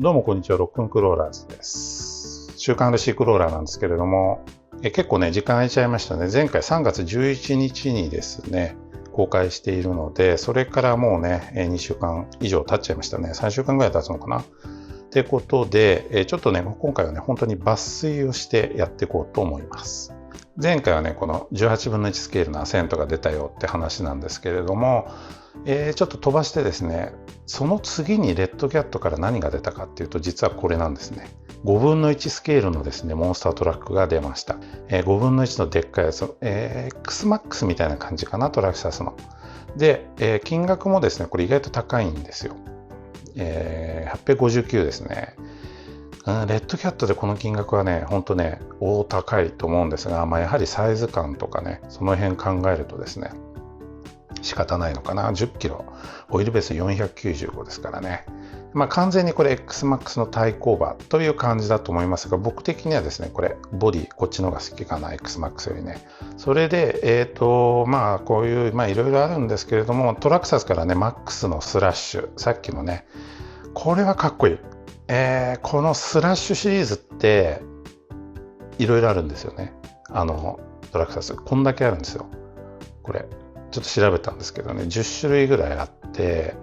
どうもこんにちは、ロックンクローラーズです。週刊 RC クローラーなんですけれども、結構ね、時間空いちゃいましたね。前回3月11日にですね、公開しているので、それからもうね、2週間以上経っちゃいましたね。3週間ぐらい経つのかな。ってことで、ちょっとね、今回はね、本当に抜粋をしてやっていこうと思います。前回はね、この18分の1スケールのアセントが出たよって話なんですけれども、ちょっと飛ばしてですね、その次にレッドキャットから何が出たかっていうと、実はこれなんですね。5分の1スケールのですね、モンスタートラックが出ました。5分の1のでっかいやつ、XMAX みたいな感じかな、トラクサスの。で、金額もですね、これ意外と高いんですよ。859ですね。レッドキャットでこの金額はね、ほんとね、大高いと思うんですが、やはりサイズ感とかね、その辺考えるとですね、仕方ないのかな。10キロ、オイルベース495ですからね。完全にこれ XMAX の対抗馬という感じだと思いますが、僕的にはですね、これ、ボディ、こっちの方が好きかな、XMAX よりね。それで、こういう、いろいろあるんですけれども、トラクサスからね、MAX のスラッシュ、さっきのね、これはかっこいい。このスラッシュシリーズって、いろいろあるんですよね。トラクサス。こんだけあるんですよ。これ。ちょっと調べたんですけどね、10種類ぐらいあって、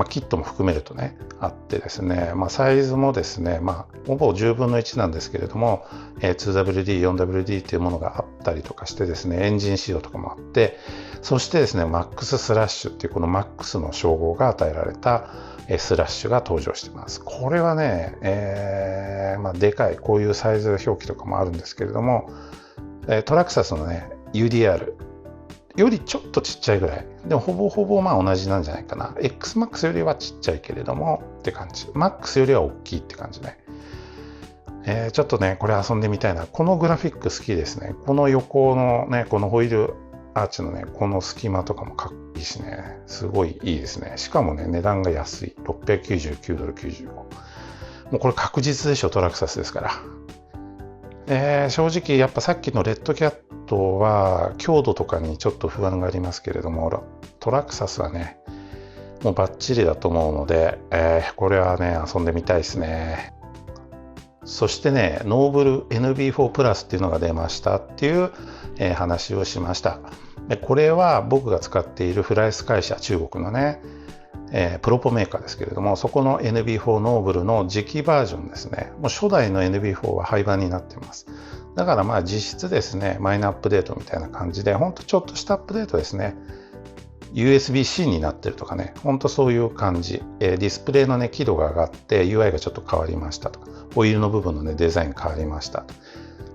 キットも含めるとね、あってですね、サイズもですね、ほぼ10分の1なんですけれども、2WD、4WD というものがあったりとかしてですね、エンジン仕様とかもあって、そしてですね、MAX スラッシュっていうこの MAX の称号が与えられたスラッシュが登場しています。これはね、でかい、こういうサイズ表記とかもあるんですけれども、トラクサスのね、UDR、よりちょっとちっちゃいぐらい。でもほぼほぼ同じなんじゃないかな。XMAX よりはちっちゃいけれどもって感じ。MAX よりは大きいって感じね。ちょっとね、これ遊んでみたいな。このグラフィック好きですね。この横のね、このホイールアーチのね、この隙間とかもかっこいいしね。すごいいいですね。しかもね、値段が安い。699ドル95。もうこれ確実でしょ、トラクサスですから。正直やっぱさっきのレッドキャットは強度とかにちょっと不安がありますけれども、トラクサスはねもうバッチリだと思うので、これはね遊んでみたいですね。そしてね、ノーブル NB4 プラスっていうのが出ましたっていう、話をしました。でこれは僕が使っているフライス会社、中国のねプロポメーカーですけれども、そこの NB4 ノーブルの次期バージョンですね。もう初代の NB4 は廃盤になっています。だから実質ですね、マイナーアップデートみたいな感じで、ほんとちょっとしたアップデートですね。USB-C になってるとかね、ほんとそういう感じ。ディスプレイのね、輝度が上がって UI がちょっと変わりましたとか、ホイールの部分のね、デザイン変わりましたと。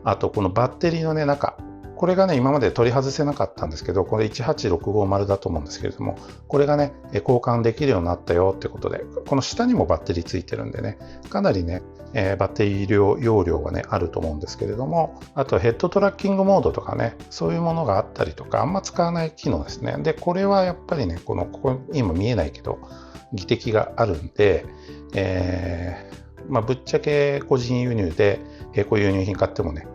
あと、このバッテリーのね、中、これがね、今まで取り外せなかったんですけど、これ18650だと思うんですけれども、これがね、交換できるようになったよってことで、この下にもバッテリーついてるんでね、かなりね、バッテリー容量がね、あると思うんですけれども、あとヘッドトラッキングモードとかね、そういうものがあったりとか、あんま使わない機能ですね。で、これはやっぱりね、ここ今見えないけど、技的があるんで、ぶっちゃけ個人輸入で、こういう輸入品買ってもね、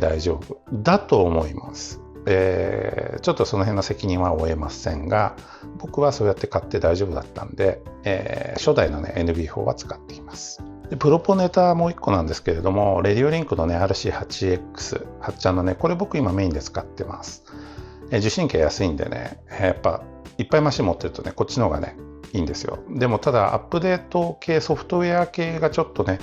大丈夫だと思います。ちょっとその辺の責任は負えませんが、僕はそうやって買って大丈夫だったんで、初代のね NB4 は使っています。でプロポネタもう1個なんですけれども、レディオリンクのね RC8X、8ちゃんのね、これ僕今メインで使ってます。受信機は安いんでね、やっぱいっぱいマシン持ってるとね、こっちの方がね、いいんですよ。でもただアップデート系、ソフトウェア系がちょっとね、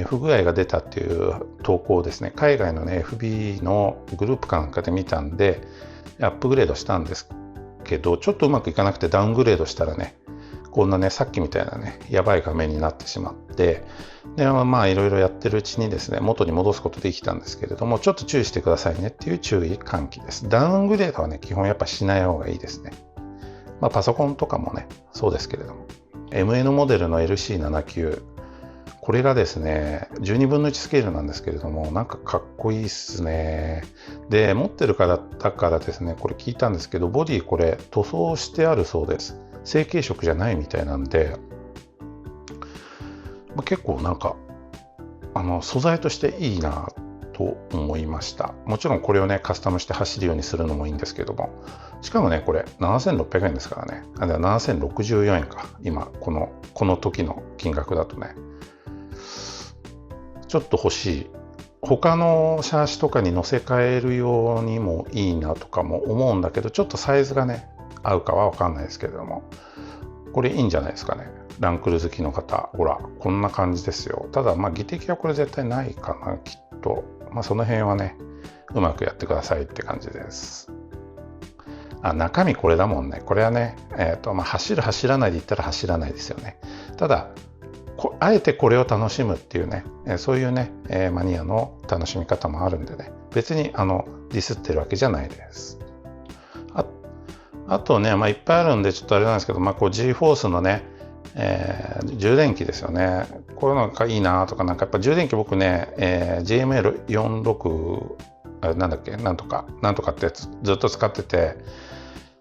不具合が出たっていう投稿をですね、海外のね FB のグループかなんかで見たんでアップグレードしたんですけど、ちょっとうまくいかなくてダウングレードしたらね、こんなねさっきみたいなねやばい画面になってしまって、でいろいろやってるうちにですね、元に戻すことできたんですけれども、ちょっと注意してくださいねっていう注意喚起です。ダウングレードはね基本やっぱしない方がいいですね。パソコンとかもねそうですけれども、 MN モデルの LC79、これがですね、12分の1スケールなんですけれども、なんかかっこいいっすね。で、持ってるからだからですね、これ聞いたんですけど、ボディこれ塗装してあるそうです。成型色じゃないみたいなんで、結構なんか素材としていいなと思いました。もちろんこれをねカスタムして走るようにするのもいいんですけども、しかもねこれ7600円ですからね。7064円か、今この時の金額だとね。ちょっと欲しい。他のシャーシとかに乗せ替えるようにもいいなとかも思うんだけど、ちょっとサイズがね、合うかは分かんないですけれども、これいいんじゃないですかね。ランクル好きの方、ほら、こんな感じですよ。ただ、技的はこれ絶対ないかな、きっと。その辺はね、うまくやってくださいって感じです。中身これだもんね。これはね、走る走らないで言ったら走らないですよね。ただ、あえてこれを楽しむっていうね、そういうね、マニアの楽しみ方もあるんでね、別にディスってるわけじゃないです。あとね、いっぱいあるんでちょっとあれなんですけど、G-FORCE のね、充電器ですよね。こういうのがいいなとか、やっぱ充電器僕ね、GML46 なんだっけ、なんとかってやつずっと使ってて、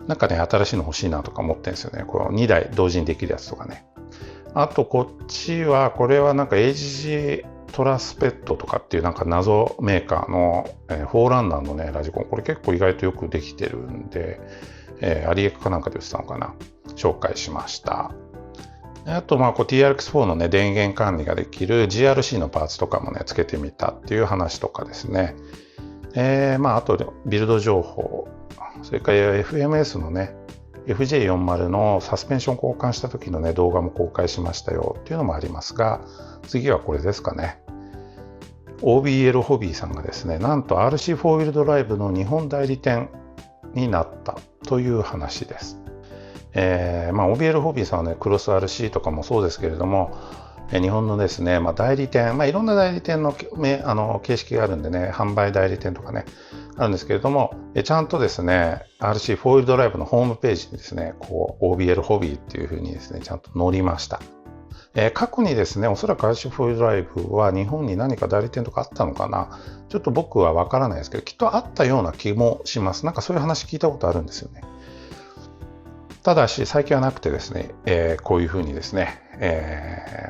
新しいの欲しいなとか思ってるんですよね。この2台同時にできるやつとかね。あとこっちは、これはAGG トラスペットとかっていう謎メーカーの、フォーランナーのね、ラジコン。これ結構意外とよくできてるんで、アリエクかなんかで売ってたのかな。紹介しました。あと、TRX4 のね、電源管理ができる GRC のパーツとかもね、つけてみたっていう話とかですね。あと、ビルド情報。それから FMS のね、FJ40 のサスペンション交換した時のね、動画も公開しましたよっていうのもありますが、次はこれですかね。OBL ホビーさんがですね、なんと RC4 ウィルドライブの日本代理店になったという話です。OBL ホビーさんはね、クロス RC とかもそうですけれども、日本のですね、代理店、いろんな代理店の形式があるんでね、販売代理店とかね、あるんですけれども、ちゃんとですね、RC4 ウィルドライブのホームページにですね、OBL ホビーっていうふうにですね、ちゃんと載りました。過去にですね、おそらく RC4 ウィルドライブは日本に何か代理店とかあったのかな、ちょっと僕はわからないですけど、きっとあったような気もします。そういう話聞いたことあるんですよね。ただし最近はなくてですね、こういうふうにですね、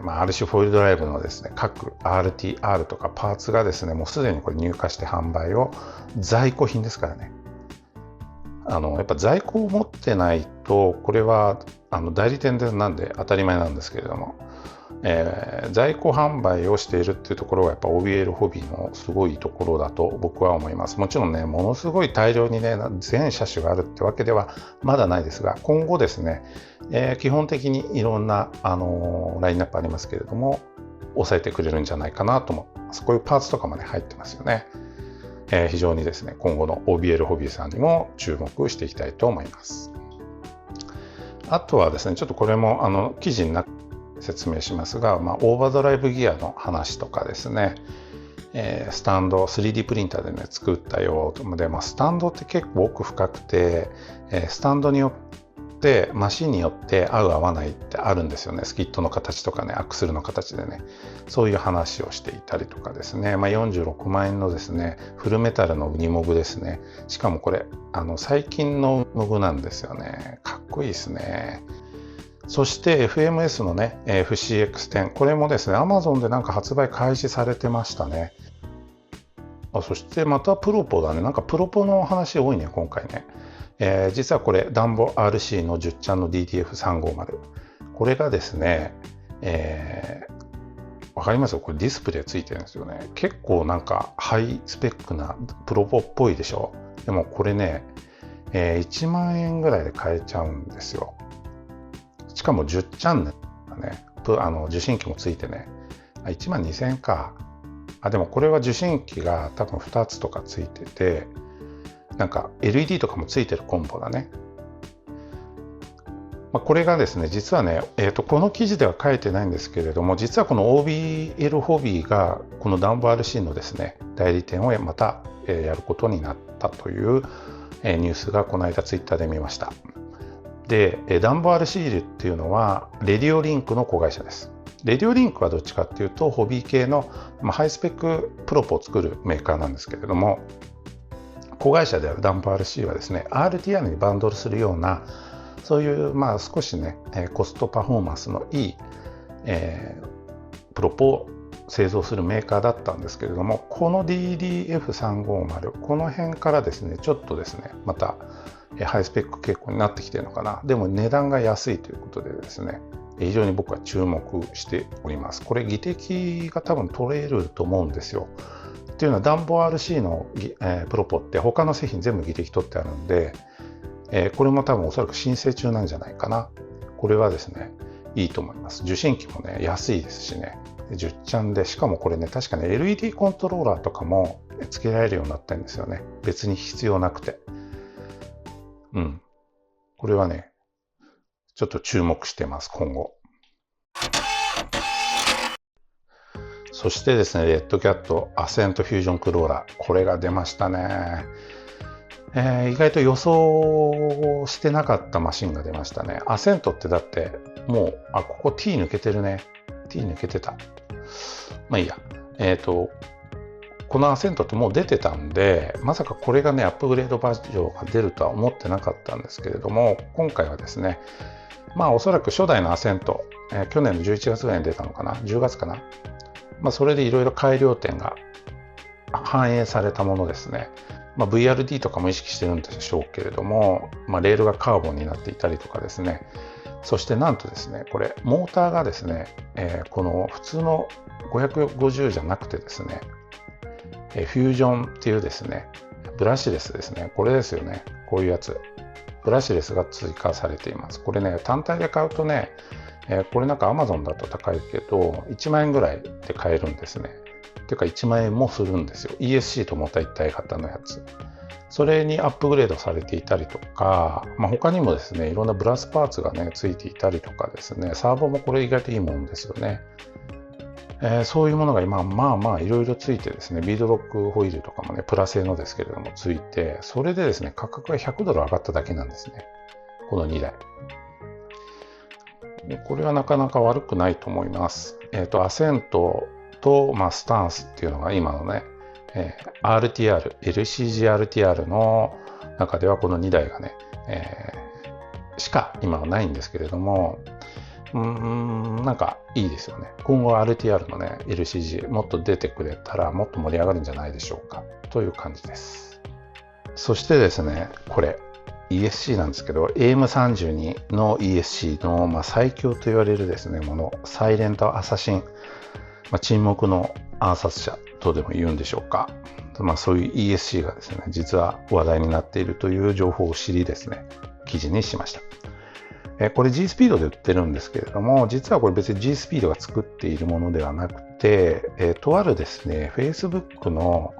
RC4 ウィルドライブのですね、各 RTR とかパーツがですね、もうすでにこれ入荷して販売を、在庫品ですからね。やっぱ在庫を持ってないと、これは代理店でなんで当たり前なんですけれども、在庫販売をしているっていうところがやっぱ OBL ホビーのすごいところだと僕は思います。もちろんね、ものすごい大量にね、全車種があるってわけではまだないですが、今後ですね、基本的にいろんな、ラインナップありますけれども、抑えてくれるんじゃないかなと思います。こういうパーツとかもね、入ってますよね。非常にですね、今後の OBL ホビーさんにも注目していきたいと思います。あとはですね、ちょっとこれも記事になって説明しますが、オーバードライブギアの話とかですね、スタンド 3D プリンターでね作ったよで、スタンドって結構奥深くて、スタンドによってマシンによって合う合わないってあるんですよね。スキットの形とかね、アクスルの形でね、そういう話をしていたりとかですね、46万円のですね、フルメタルのウニモグですね。しかもこれ最近のモグなんですよね。かっこいいですね。そして FMS のね、FCX10、これもですね、Amazon で発売開始されてましたね。そしてまたプロポだね。プロポの話多いね、今回ね。実はこれ、ダンボ RC の10ちゃんの DTF350。これがですね、わかりますよ、これディスプレイついてるんですよね。結構ハイスペックなプロポっぽいでしょ。でもこれね、1万円ぐらいで買えちゃうんですよ。しかも10チャンネルがね、受信機もついてね、1万2000円か。でもこれは受信機が多分2つとかついてて、LED とかもついてるコンボだね。これがですね、実はね、この記事では書いてないんですけれども、実はこの OBL ホビーがこのダンボ RC のですね、代理店をまたやることになったというニュースがこの間ツイッターで見ました。で、ダンボ RC っていうのはレディオリンクの子会社です。レディオリンクはどっちかっていうとホビー系のハイスペックプロポを作るメーカーなんですけれども、子会社であるダンボ RC はですね、 RTR にバンドルするような、そういう少しねコストパフォーマンスのいい、プロポを製造するメーカーだったんですけれども、この DDF350、この辺からですね、ちょっとですね、またハイスペック傾向になってきてるのかな。でも値段が安いということでですね、非常に僕は注目しております。これ技的が多分取れると思うんですよ。っていうのはダンボ RC の、プロポって他の製品全部技的取ってあるんで、これも多分おそらく申請中なんじゃないかな。これはですね、いいと思います。受信機もね、安いですしね。10ちゃんで、しかもこれね、確かね、LED コントローラーとかも付けられるようになったんですよね。別に必要なくて。これはね、ちょっと注目してます、今後。そしてですね、レッドキャットアセントフュージョンクローラー。これが出ましたね。意外と予想してなかったマシンが出ましたね。アセントってだって、もう、ここ T 抜けてるね。T 抜けてた。まあいいや。このアセントってもう出てたんで、まさかこれがね、アップグレードバージョンが出るとは思ってなかったんですけれども、今回はですね、おそらく初代のアセント、去年の11月ぐらいに出たのかな、10月かな。それでいろいろ改良点が反映されたものですね。VRD とかも意識してるんでしょうけれども、レールがカーボンになっていたりとかですね。そしてなんとですね、これ、モーターがですね、この普通の550じゃなくてですね、フュージョンっていうですね、ブラッシュレスですね。これですよね。こういうやつ。ブラッシュレスが追加されています。これね、単体で買うとね、これなんか Amazon だと高いけど、1万円ぐらいで買えるんですね。っていうか1万円もするんですよ。ESC とモーター一体型のやつ。それにアップグレードされていたりとか、他にもですね、いろんなブラスパーツがね、ついていたりとかですね、サーボもこれ意外といいもんですよね。そういうものが今、いろいろついてですね、ビードロックホイールとかもね、プラ製のですけれどもついて、それでですね、価格が$100上がっただけなんですね。この2台。でこれはなかなか悪くないと思います。アセントと、スタンスっていうのが今のね、RTR、LCG-RTR の中ではこの2台がね、しか今はないんですけれども、なんかいいですよね。今後 RTR のね、LCG もっと出てくれたらもっと盛り上がるんじゃないでしょうかという感じです。そしてですね、これ ESC なんですけど、AM32 の ESC の、最強と言われるですね、もの、サイレントアサシン、沈黙の暗殺者とでも言うんでしょうか。そういう ESC がですね、実は話題になっているという情報を知りですね、記事にしました。これ G スピードで売ってるんですけれども、実はこれ別に G スピードが作っているものではなくて、とあるですね、Facebook の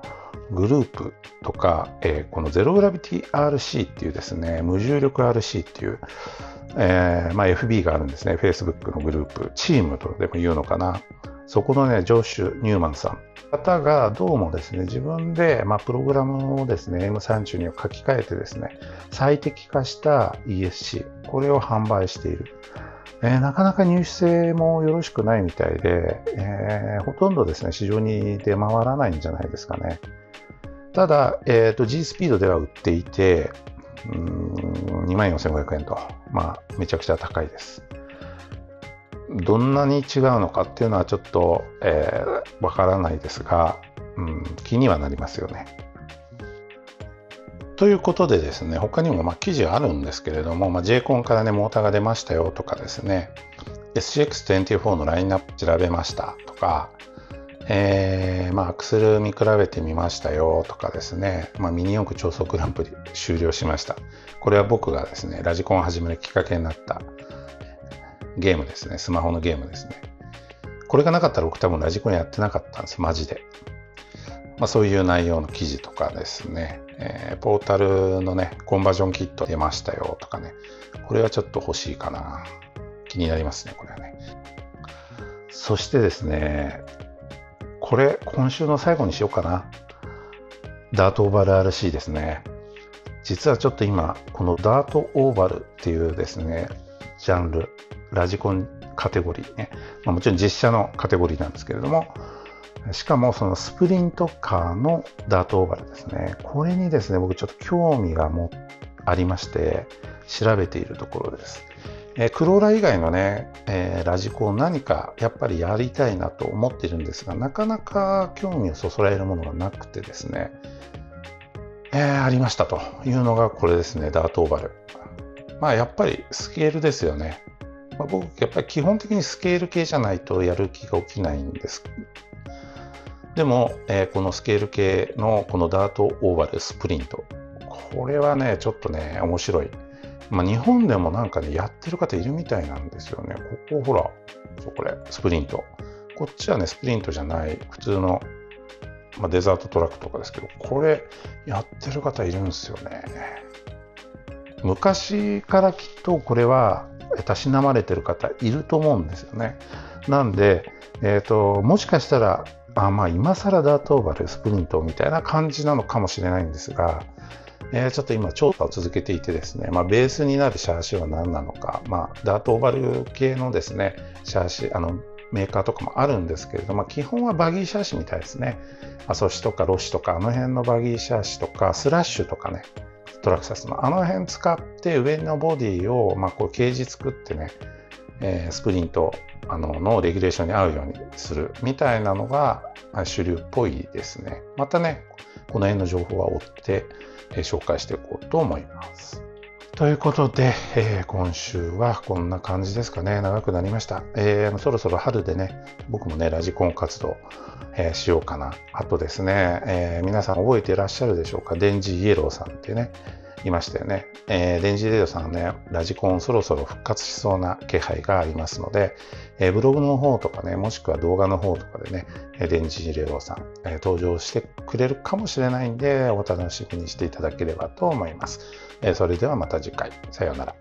グループとか、このゼログラビティ RC っていうですね、無重力 RC っていう、FB があるんですね、Facebook のグループ、チームとでも言うのかな。そこのね、ジョシュ・ニューマンさん方がどうもですね、自分で、プログラムをですね、M32 を書き換えてですね、最適化した ESC、これを販売している。なかなか入手性もよろしくないみたいで、ほとんどですね、市場に出回らないんじゃないですかね。ただ、G スピードでは売っていて、24,500円と、めちゃくちゃ高いです。どんなに違うのかっていうのはちょっとわからないですが、気にはなりますよね。ということでですね、他にも記事あるんですけれども、JCON からね、モーターが出ましたよとかですね、SCX24 のラインナップ調べましたとか、アクセル見比べてみましたよとかですね、ミニ四駆超速グランプリ終了しました。これは僕がですね、ラジコンを始めるきっかけになったゲームですね。スマホのゲームですね。これがなかったら僕多分ラジコンやってなかったんです。マジで。そういう内容の記事とかですね。ポータルのね、コンバージョンキット出ましたよとかね。これはちょっと欲しいかな。気になりますね、これはね。そしてですね、これ今週の最後にしようかな。ダートオーバル RC ですね。実はちょっと今、このダートオーバルっていうですね、ジャンル、ラジコンカテゴリーね、もちろん実写のカテゴリーなんですけれども、しかもそのスプリントカーのダートオーバルですね、これにですね、僕ちょっと興味がありまして調べているところです。クローラ以外のね、ラジコン何かやっぱりやりたいなと思っているんですが、なかなか興味をそそられるものがなくてですね、ありましたというのがこれですね、ダートオーバル。やっぱりスケールですよね。僕やっぱり基本的にスケール系じゃないとやる気が起きないんです。でも、このスケール系のこのダートオーバルスプリント、これはねちょっとね面白い。日本でもなんかねやってる方いるみたいなんですよね。ここほら、これスプリント。こっちはねスプリントじゃない普通の、デザートトラックとかですけど、これやってる方いるんですよね。昔からきっとこれはたしなまれてる方いると思うんですよね。なんで、もしかしたら今更ダートオーバルスプリントみたいな感じなのかもしれないんですが、ちょっと今調査を続けていてですね、ベースになるシャーシは何なのか、ダートオーバル系のですねシャーシメーカーとかもあるんですけれど、基本はバギーシャーシみたいですね。アソシとかロシとかあの辺のバギーシャーシとかスラッシュとかね、トラクサスのあの辺使って上のボディをこうケージ作ってね、スプリントのレギュレーションに合うようにするみたいなのが主流っぽいですね。またねこの辺の情報は追って紹介していこうと思います。ということで、今週はこんな感じですかね。長くなりました。そろそろ春でね、僕もね、ラジコン活動、しようかな。あとですね、皆さん覚えていらっしゃるでしょうか。デンジイエローさんってね、いましたよね。デンジイエローさんね、ラジコンそろそろ復活しそうな気配がありますので、ブログの方とかね、もしくは動画の方とかでね、デンジイエローさん、登場してくれるかもしれないんで、お楽しみにしていただければと思います。それではまた次回。さようなら。